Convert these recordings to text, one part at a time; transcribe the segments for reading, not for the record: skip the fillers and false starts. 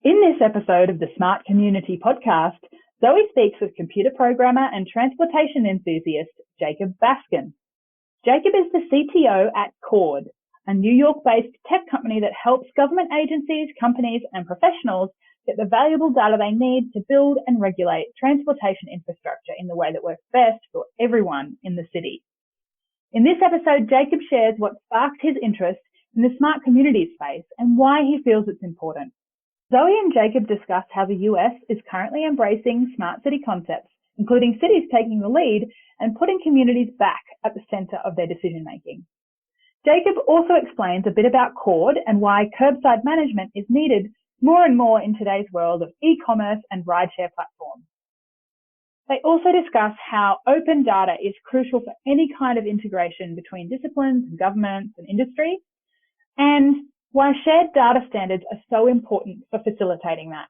In this episode of the Smart Community podcast, Zoe speaks with computer programmer and transportation enthusiast Jacob Baskin. Jacob is the CTO at Cord, a New York-based tech company that helps government agencies, companies, and professionals get the valuable data they need to build and regulate transportation infrastructure in the way that works best for everyone in the city. In this episode, Jacob shares what sparked his interest in the smart community space and why he feels it's important. Zoe and Jacob discuss how the US is currently embracing smart city concepts, including cities taking the lead and putting communities back at the center of their decision making. Jacob also explains a bit about Cord and why curbside management is needed more and more in today's world of e-commerce and rideshare platforms. They also discuss how open data is crucial for any kind of integration between disciplines and governments and industry, and why shared data standards are so important for facilitating that.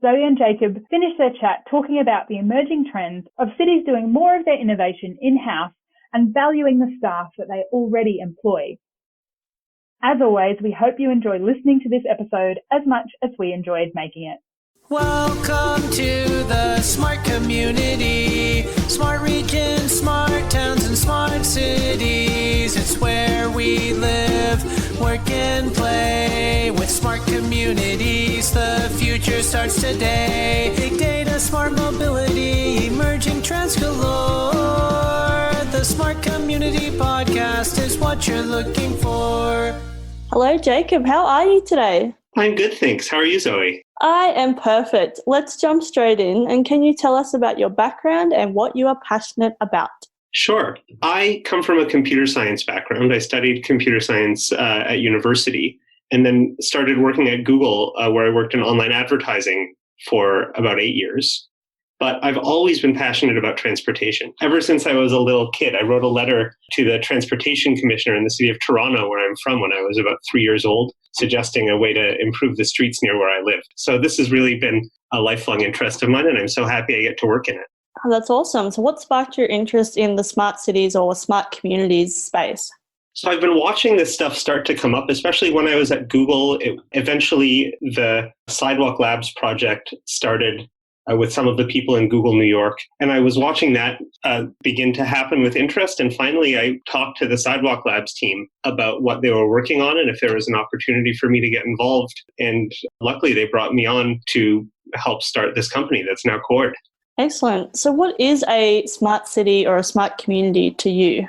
Zoe and Jacob finish their chat talking about the emerging trends of cities doing more of their innovation in-house and valuing the staff that they already employ. As always, we hope you enjoy listening to this episode as much as we enjoyed making it. Welcome to the smart community, smart regions, smart towns, and smart cities. It's where we live, work, and play. With smart communities, the future starts today. Big data, smart mobility, emerging trends galore. The Smart Community Podcast is what you're looking for. Hello, Jacob. How are you today? I'm good, thanks. How are you, Zoe? I am perfect. Let's jump straight in. And can you tell us about your background and what you are passionate about? Sure. I come from a computer science background. I studied computer science at university and then started working at Google, where I worked in online advertising for about 8 years. But I've always been passionate about transportation. Ever since I was a little kid, I wrote a letter to the transportation commissioner in the city of Toronto, where I'm from, when I was about 3 years old, suggesting a way to improve the streets near where I lived. So this has really been a lifelong interest of mine, and I'm so happy I get to work in it. Oh, that's awesome. So what sparked your interest in the smart cities or smart communities space? So I've been watching this stuff start to come up, especially when I was at Google. Eventually, the Sidewalk Labs project started with some of the people in Google New York. And I was watching that begin to happen with interest. And finally, I talked to the Sidewalk Labs team about what they were working on and if there was an opportunity for me to get involved. And luckily, they brought me on to help start this company that's now Cord. Excellent. So what is a smart city or a smart community to you?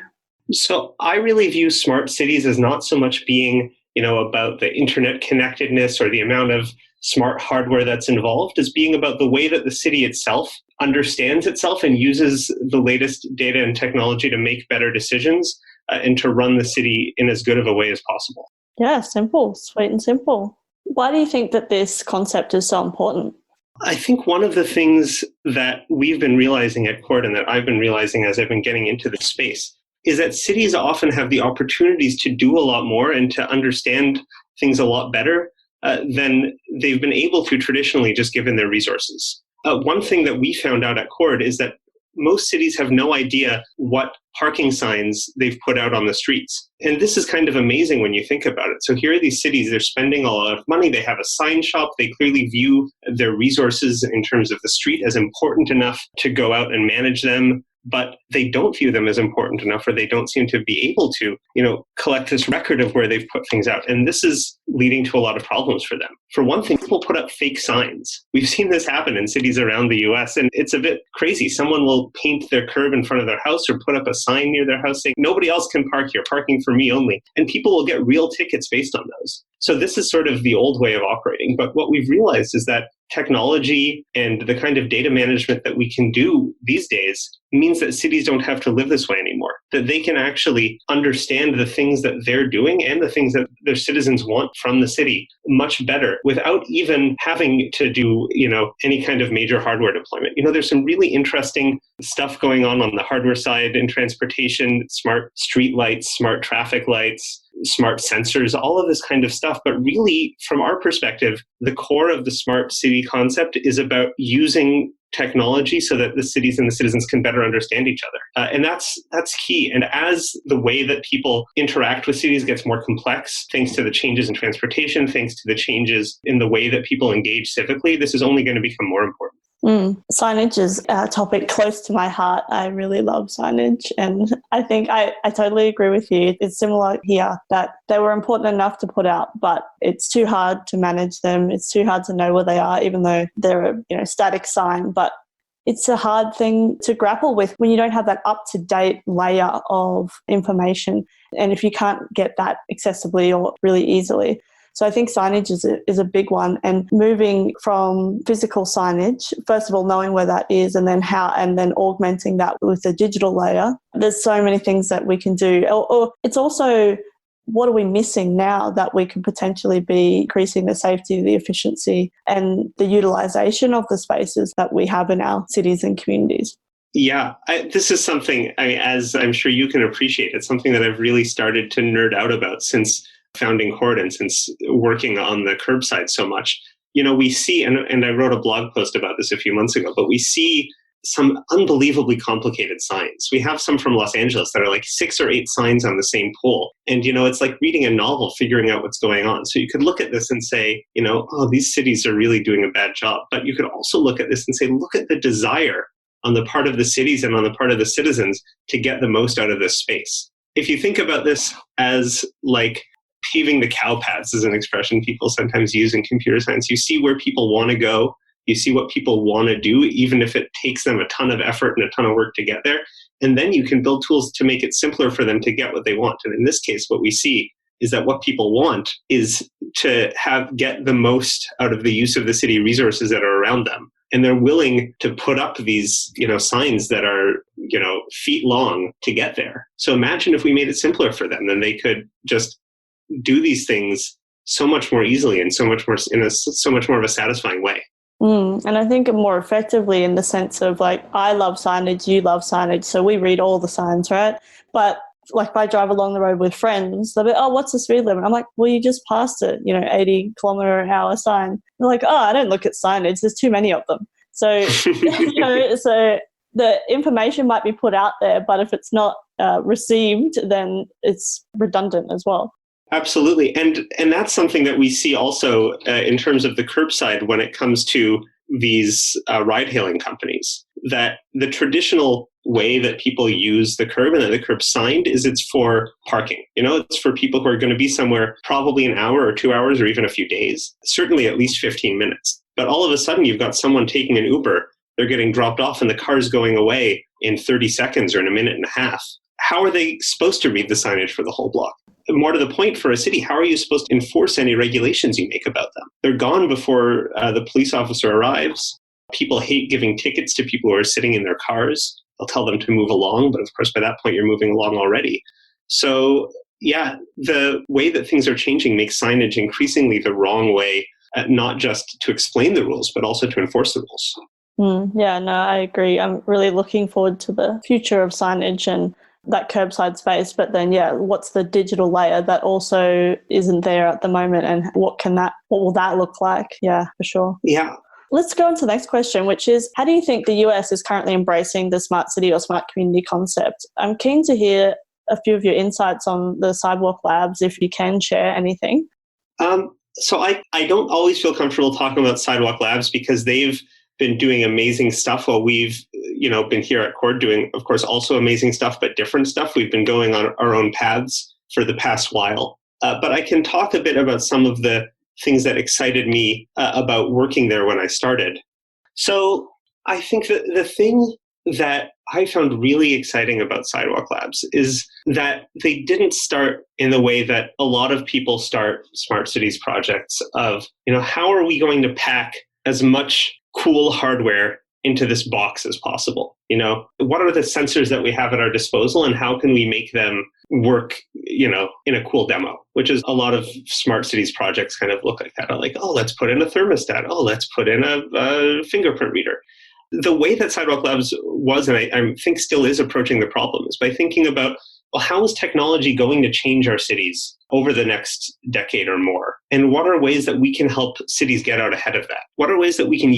So I really view smart cities as not so much being, about the internet connectedness or the amount of smart hardware that's involved, as being about the way that the city itself understands itself and uses the latest data and technology to make better decisions and to run the city in as good of a way as possible. Yeah, simple, sweet and simple. Why do you think that this concept is so important? I think one of the things that we've been realizing at Cord and that I've been realizing as I've been getting into this space is that cities often have the opportunities to do a lot more and to understand things a lot better than they've been able to traditionally, just given their resources. One thing that we found out at Cord is that most cities have no idea what parking signs they've put out on the streets. And this is kind of amazing when you think about it. So here are these cities, they're spending a lot of money, they have a sign shop, they clearly view their resources in terms of the street as important enough to go out and manage them. But they don't view them as important enough, or they don't seem to be able to, collect this record of where they've put things out. And this is leading to a lot of problems for them. For one thing, people put up fake signs. We've seen this happen in cities around the US, and it's a bit crazy. Someone will paint their curb in front of their house or put up a sign near their house saying, "Nobody else can park here, parking for me only." And people will get real tickets based on those. So this is sort of the old way of operating. But what we've realized is that technology and the kind of data management that we can do these days means that cities don't have to live this way anymore, that they can actually understand the things that they're doing and the things that their citizens want from the city much better without even having to do, any kind of major hardware deployment. There's some really interesting stuff going on the hardware side in transportation, smart street lights, smart traffic lights, smart sensors, all of this kind of stuff. But really, from our perspective, the core of the smart city concept is about using technology so that the cities and the citizens can better understand each other. And that's key. And as the way that people interact with cities gets more complex, thanks to the changes in transportation, thanks to the changes in the way that people engage civically, this is only going to become more important. Signage is a topic close to my heart. I really love signage, and I think I totally agree with you. It's similar here, that they were important enough to put out, but it's too hard to manage them. It's too hard to know where they are, even though they're a static sign. But it's a hard thing to grapple with when you don't have that up-to-date layer of information, and if you can't get that accessibly or really easily. So I think signage is a big one, and moving from physical signage, first of all, knowing where that is, and then augmenting that with a digital layer. There's so many things that we can do. Or it's also, what are we missing now that we could potentially be increasing the safety, the efficiency, and the utilisation of the spaces that we have in our cities and communities? Yeah, this is something, as I'm sure you can appreciate, it's something that I've really started to nerd out about since founding Chord and since working on the curbside so much. We see, and I wrote a blog post about this a few months ago, but we see some unbelievably complicated signs. We have some from Los Angeles that are like 6 or 8 signs on the same pole. And, it's like reading a novel, figuring out what's going on. So you could look at this and say, oh, these cities are really doing a bad job. But you could also look at this and say, look at the desire on the part of the cities and on the part of the citizens to get the most out of this space. If you think about this as like paving the cow paths, is an expression people sometimes use in computer science. You see where people want to go. You see what people want to do, even if it takes them a ton of effort and a ton of work to get there. And then you can build tools to make it simpler for them to get what they want. And in this case, what we see is that what people want is to get the most out of the use of the city resources that are around them. And they're willing to put up these, signs that are, feet long to get there. So imagine if we made it simpler for them, then they could just do these things so much more easily and so much more of a satisfying way. And I think more effectively in the sense of like, I love signage, you love signage, so we read all the signs, right? But like if I drive along the road with friends, they'll be, oh, what's the speed limit? I'm like, well, you just passed it, 80 kilometer an hour sign. They're like, oh, I don't look at signage. There's too many of them. So, so the information might be put out there, but if it's not received, then it's redundant as well. Absolutely. And that's something that we see also in terms of the curbside when it comes to these ride-hailing companies, that the traditional way that people use the curb and that the curb signed is it's for parking. It's for people who are going to be somewhere probably an hour or 2 hours or even a few days, certainly at least 15 minutes. But all of a sudden you've got someone taking an Uber, they're getting dropped off and the car's going away in 30 seconds or in a minute and a half. How are they supposed to read the signage for the whole block? More to the point, for a city, how are you supposed to enforce any regulations you make about them? They're gone before the police officer arrives. People hate giving tickets to people who are sitting in their cars. They'll tell them to move along, but of course, by that point, you're moving along already. So, yeah, the way that things are changing makes signage increasingly the wrong way, not just to explain the rules, but also to enforce the rules. Yeah, no, I agree. I'm really looking forward to the future of signage and that curbside space, but then what's the digital layer that also isn't there at the moment, and what will that look like? Yeah, for sure. Yeah. Let's go on to the next question, which is, how do you think the US is currently embracing the smart city or smart community concept? I'm keen to hear a few of your insights on the Sidewalk Labs, if you can share anything. So I don't always feel comfortable talking about Sidewalk Labs because they've been doing amazing stuff while we've been here at Chord doing, of course, also amazing stuff, but different stuff. We've been going on our own paths for the past while. But I can talk a bit about some of the things that excited me about working there when I started. So I think that the thing that I found really exciting about Sidewalk Labs is that they didn't start in the way that a lot of people start smart cities projects of, how are we going to pack as much cool hardware into this box as possible? What are the sensors that we have at our disposal and how can we make them work, in a cool demo, which is a lot of smart cities projects kind of look like that. Are like, oh, let's put in a thermostat. Oh, let's put in a fingerprint reader. The way that Sidewalk Labs was, and I think still is approaching the problem, is by thinking about, well, how is technology going to change our cities over the next decade or more? And what are ways that we can help cities get out ahead of that? What are ways that we can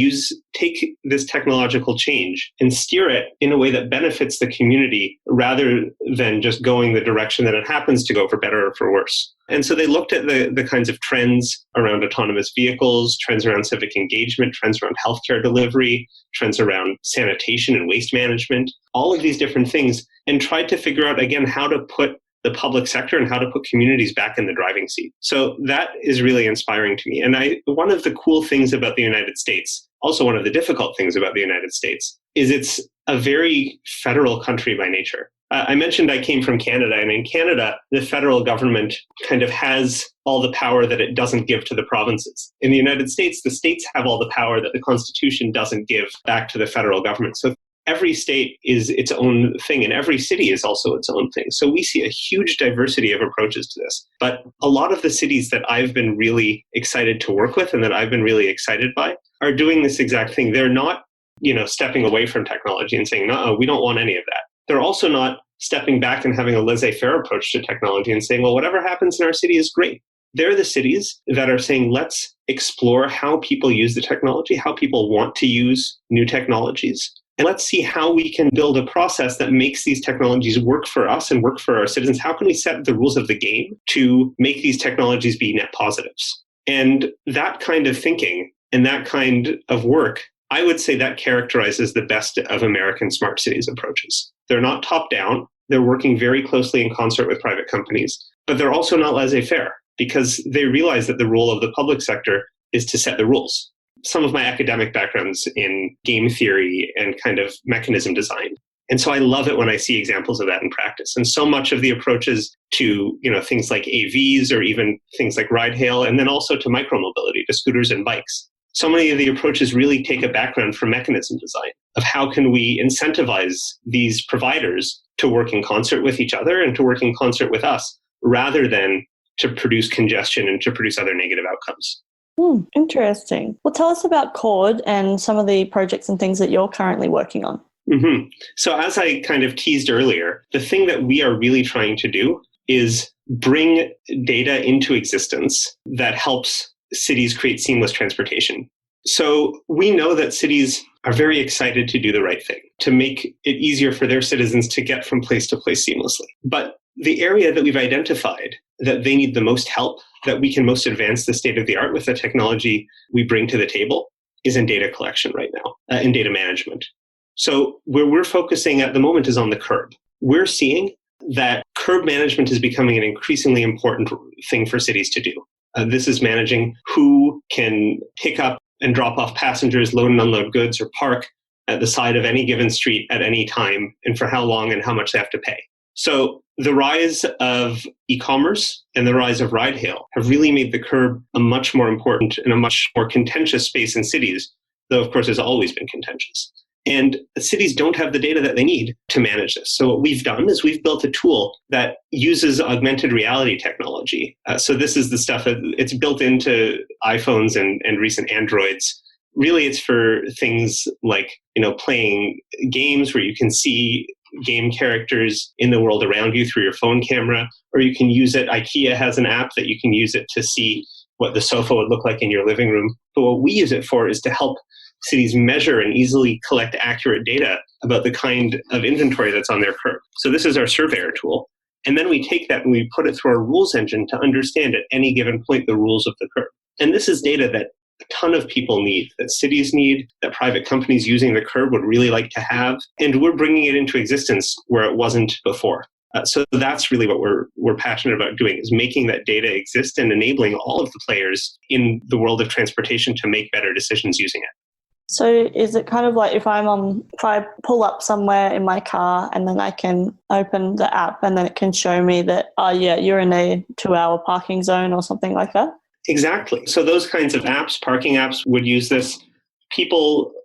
take this technological change and steer it in a way that benefits the community rather than just going the direction that it happens to go, for better or for worse? And so they looked at the kinds of trends around autonomous vehicles, trends around civic engagement, trends around healthcare delivery, trends around sanitation and waste management, all of these different things, and tried to figure out, again, how to put the public sector and how to put communities back in the driving seat. So that is really inspiring to me. And one of the cool things about the United States, also one of the difficult things about the United States, is it's a very federal country by nature. I mentioned I came from Canada, and in Canada, the federal government kind of has all the power that it doesn't give to the provinces. In the United States, the states have all the power that the Constitution doesn't give back to the federal government. So every state is its own thing, and every city is also its own thing. So we see a huge diversity of approaches to this. But a lot of the cities that I've been really excited to work with and that I've been really excited by are doing this exact thing. They're not, stepping away from technology and saying, no, we don't want any of that. They're also not stepping back and having a laissez-faire approach to technology and saying, well, whatever happens in our city is great. They're the cities that are saying, let's explore how people use the technology, how people want to use new technologies. And let's see how we can build a process that makes these technologies work for us and work for our citizens. How can we set the rules of the game to make these technologies be net positives? And that kind of thinking and that kind of work, I would say that characterizes the best of American smart cities approaches. They're not top-down. They're working very closely in concert with private companies, but they're also not laissez-faire because they realize that the role of the public sector is to set the rules. Some of my academic background's in game theory and kind of mechanism design. And so I love it when I see examples of that in practice. And so much of the approaches to, things like AVs or even things like ride-hail, and then also to micromobility, to scooters and bikes. So many of the approaches really take a background from mechanism design of how can we incentivize these providers to work in concert with each other and to work in concert with us rather than to produce congestion and to produce other negative outcomes. Interesting. Well, tell us about Cord and some of the projects and things that you're currently working on. Mm-hmm. So as I kind of teased earlier, the thing that we are really trying to do is bring data into existence that helps cities create seamless transportation. So we know that cities are very excited to do the right thing, to make it easier for their citizens to get from place to place seamlessly. But the area that we've identified that they need the most help, that we can most advance the state of the art with the technology we bring to the table, is in data collection right now, in data management. So where we're focusing at the moment is on the curb. We're seeing that curb management is becoming an increasingly important thing for cities to do. This is managing who can pick up and drop off passengers, load and unload goods, or park at the side of any given street at any time, and for how long and how much they have to pay. So the rise of e-commerce and the rise of ride-hail have really made the curb a much more important and a much more contentious space in cities, though of course it's always been contentious. And cities don't have the data that they need to manage this. So what we've done is we've built a tool that uses augmented reality technology. So this is the stuff that it's built into iPhones and recent Androids. Really, it's for things like, playing games where you can see game characters in the world around you through your phone camera, or you can use it. IKEA has an app that you can use it to see what the sofa would look like in your living room. But what we use it for is to help cities measure and easily collect accurate data about the kind of inventory that's on their curb. So this is our surveyor tool. And then we take that and we put it through our rules engine to understand at any given point the rules of the curb. And this is data that a ton of people need, that cities need, that private companies using the curb would really like to have. And we're bringing it into existence where it wasn't before. So that's really what we're passionate about doing, is making that data exist and enabling all of the players in the world of transportation to make better decisions using it. So is it kind of like if I pull up somewhere in my car and then I can open the app and then it can show me that, you're in a 2-hour parking zone or something like that? Exactly. So those kinds of apps, parking apps, would use this.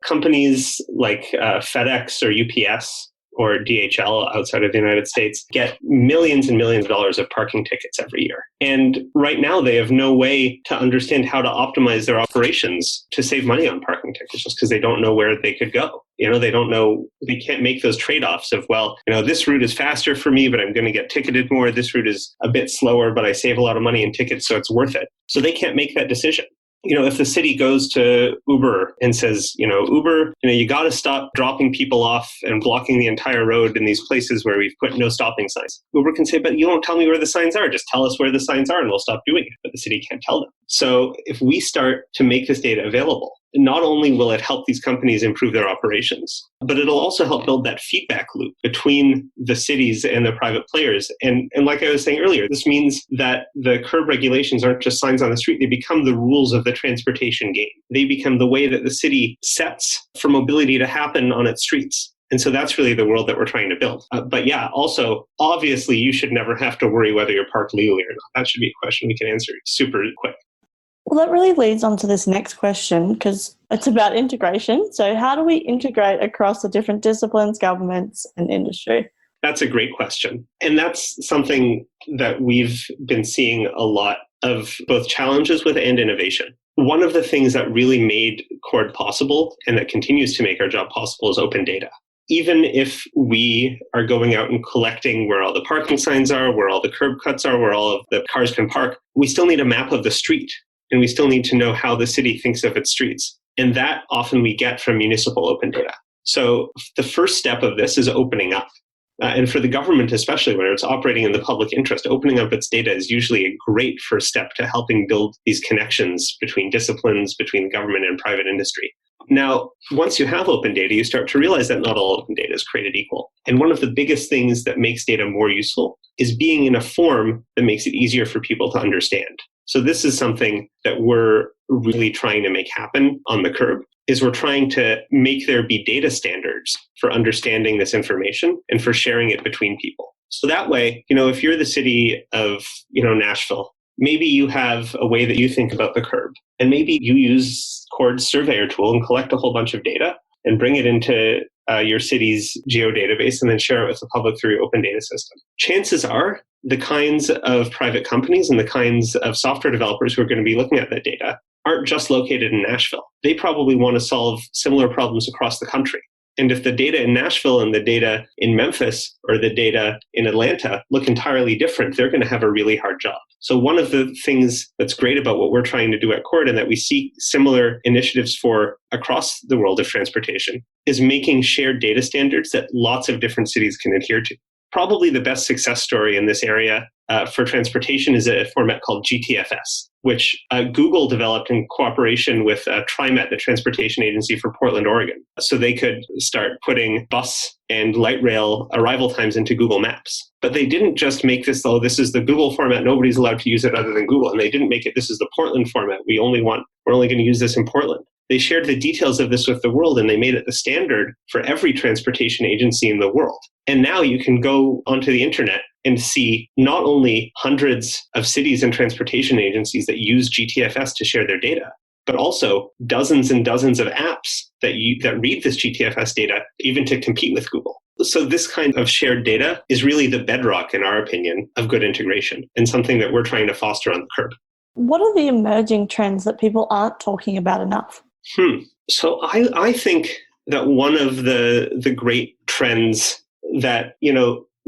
Companies like FedEx or UPS or DHL outside of the United States get millions and millions of dollars of parking tickets every year. And right now they have no way to understand how to optimize their operations to save money on parking tickets just because they don't know where they could go. They don't know, they can't make those trade-offs of, well, this route is faster for me, but I'm going to get ticketed more. This route is a bit slower, but I save a lot of money in tickets, so it's worth it. So they can't make that decision. If the city goes to Uber and says, Uber, you got to stop dropping people off and blocking the entire road in these places where we've put no stopping signs. Uber can say, but you don't tell me where the signs are. Just tell us where the signs are and we'll stop doing it. But the city can't tell them. So if we start to make this data available, not only will it help these companies improve their operations, but it'll also help build that feedback loop between the cities and the private players. And like I was saying earlier, this means that the curb regulations aren't just signs on the street. They become the rules of the transportation game. They become the way that the city sets for mobility to happen on its streets. And so that's really the world that we're trying to build. But yeah, also, obviously, you should never have to worry whether you're parked legally or not. That should be a question we can answer super quick. Well, that really leads on to this next question because it's about integration. So how do we integrate across the different disciplines, governments, and industry? That's a great question. And that's something that we've been seeing a lot of both challenges with and innovation. One of the things that really made Cord possible and that continues to make our job possible is open data. Even if we are going out and collecting where all the parking signs are, where all the curb cuts are, where all of the cars can park, we still need a map of the street. And we still need to know how the city thinks of its streets. And that often we get from municipal open data. So the first step of this is opening up. And for the government, especially when it's operating in the public interest, opening up its data is usually a great first step to helping build these connections between disciplines, between government and private industry. Now, once you have open data, you start to realize that not all open data is created equal. And one of the biggest things that makes data more useful is being in a form that makes it easier for people to understand. So this is something that we're really trying to make happen on the curb, is we're trying to make there be data standards for understanding this information and for sharing it between people. So that way, if you're the city of, Nashville, maybe you have a way that you think about the curb, and maybe you use Cord's surveyor tool and collect a whole bunch of data and bring it into your city's geodatabase and then share it with the public through your open data system. Chances are the kinds of private companies and the kinds of software developers who are going to be looking at that data aren't just located in Nashville. They probably want to solve similar problems across the country. And if the data in Nashville and the data in Memphis or the data in Atlanta look entirely different, they're going to have a really hard job. So one of the things that's great about what we're trying to do at Cord and that we see similar initiatives for across the world of transportation is making shared data standards that lots of different cities can adhere to. Probably the best success story in this area for transportation is a format called GTFS, which Google developed in cooperation with TriMet, the transportation agency for Portland, Oregon. So they could start putting bus and light rail arrival times into Google Maps. But they didn't just make this, this is the Google format, nobody's allowed to use it other than Google. And they didn't make it, this is the Portland format, we're only going to use this in Portland. They shared the details of this with the world and they made it the standard for every transportation agency in the world. And now you can go onto the internet and see not only hundreds of cities and transportation agencies that use GTFS to share their data, but also dozens and dozens of apps that read this GTFS data, even to compete with Google. So this kind of shared data is really the bedrock, in our opinion, of good integration and something that we're trying to foster on the curb. What are the emerging trends that people aren't talking about enough? So I think that one of the great trends that,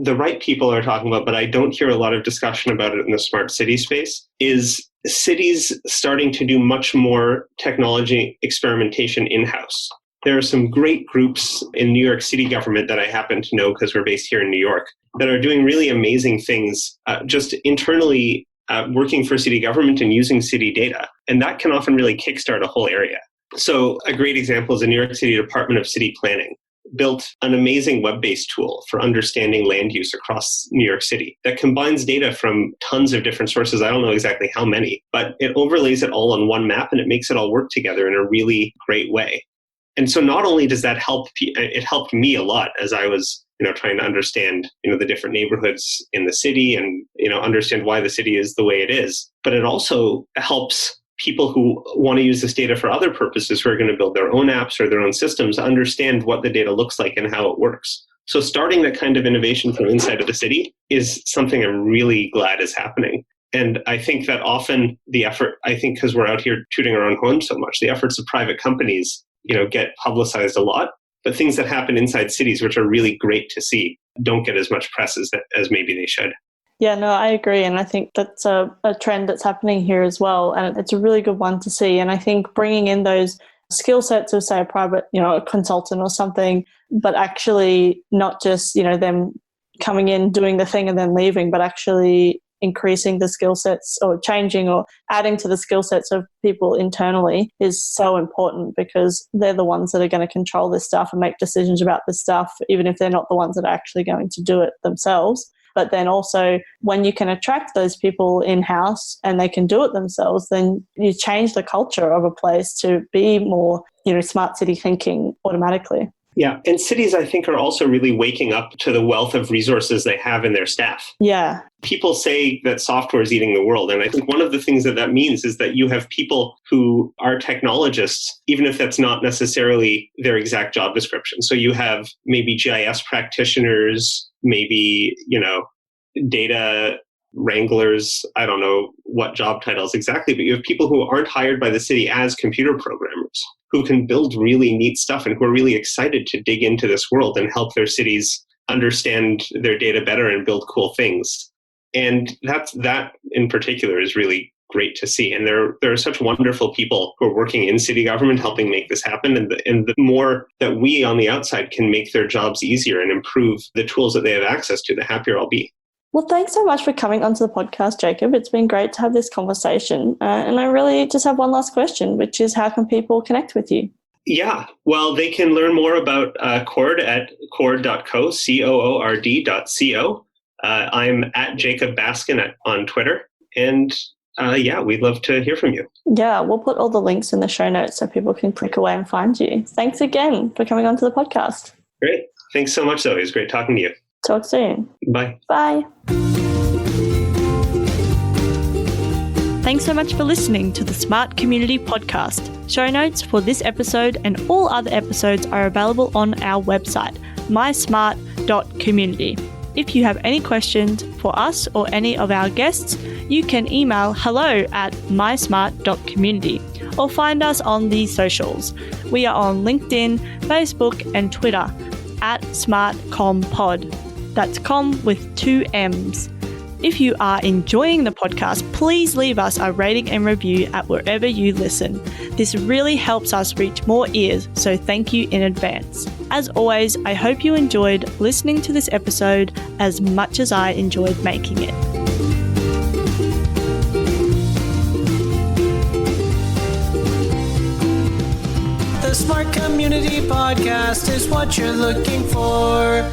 the right people are talking about, but I don't hear a lot of discussion about it in the smart city space, is cities starting to do much more technology experimentation in-house. There are some great groups in New York City government that I happen to know because we're based here in New York that are doing really amazing things just internally working for city government and using city data. And that can often really kickstart a whole area. So a great example is the New York City Department of City Planning built an amazing web-based tool for understanding land use across New York City that combines data from tons of different sources. I don't know exactly how many, but it overlays it all on one map and it makes it all work together in a really great way. And so not only does that help, it helped me a lot as I was trying to understand the different neighborhoods in the city and understand why the city is the way it is, but it also helps people who want to use this data for other purposes, who are going to build their own apps or their own systems, understand what the data looks like and how it works. So starting that kind of innovation from inside of the city is something I'm really glad is happening. And I think that often the effort, because we're out here tooting our own horn so much, the efforts of private companies, get publicized a lot. But things that happen inside cities, which are really great to see, don't get as much press as maybe they should. Yeah, no, I agree. And I think that's a trend that's happening here as well. And it's a really good one to see. And I think bringing in those skill sets of, say, a private, a consultant or something, but actually not just, them coming in, doing the thing and then leaving, but actually increasing the skill sets or changing or adding to the skill sets of people internally is so important, because they're the ones that are going to control this stuff and make decisions about this stuff, even if they're not the ones that are actually going to do it themselves. But then also, when you can attract those people in-house and they can do it themselves, then you change the culture of a place to be more, smart city thinking automatically. Yeah. And cities, I think, are also really waking up to the wealth of resources they have in their staff. Yeah. People say that software is eating the world. And I think one of the things that means is that you have people who are technologists, even if that's not necessarily their exact job description. So you have maybe GIS practitioners, maybe, data wranglers. I don't know what job titles exactly, but you have people who aren't hired by the city as computer programmers, who can build really neat stuff and who are really excited to dig into this world and help their cities understand their data better and build cool things. And that in particular is really great to see. And there are such wonderful people who are working in city government helping make this happen. And the more that we on the outside can make their jobs easier and improve the tools that they have access to, the happier I'll be. Well, thanks so much for coming onto the podcast, Jacob. It's been great to have this conversation. And I really just have one last question, which is, how can people connect with you? Yeah, well, they can learn more about Coord at coord.co, coord.co. I'm at Jacob Baskin on Twitter. And we'd love to hear from you. Yeah, we'll put all the links in the show notes so people can click away and find you. Thanks again for coming onto the podcast. Great. Thanks so much, Zoe. It was great talking to you. Talk soon. Bye. Bye. Thanks so much for listening to the Smart Community Podcast. Show notes for this episode and all other episodes are available on our website, mysmart.community. If you have any questions for us or any of our guests, you can email hello@mysmart.community or find us on the socials. We are on LinkedIn, Facebook and Twitter @SmartComPod. That's com with 2 M's. If you are enjoying the podcast, please leave us a rating and review at wherever you listen. This really helps us reach more ears, so thank you in advance. As always, I hope you enjoyed listening to this episode as much as I enjoyed making it. The Smart Community Podcast is what you're looking for.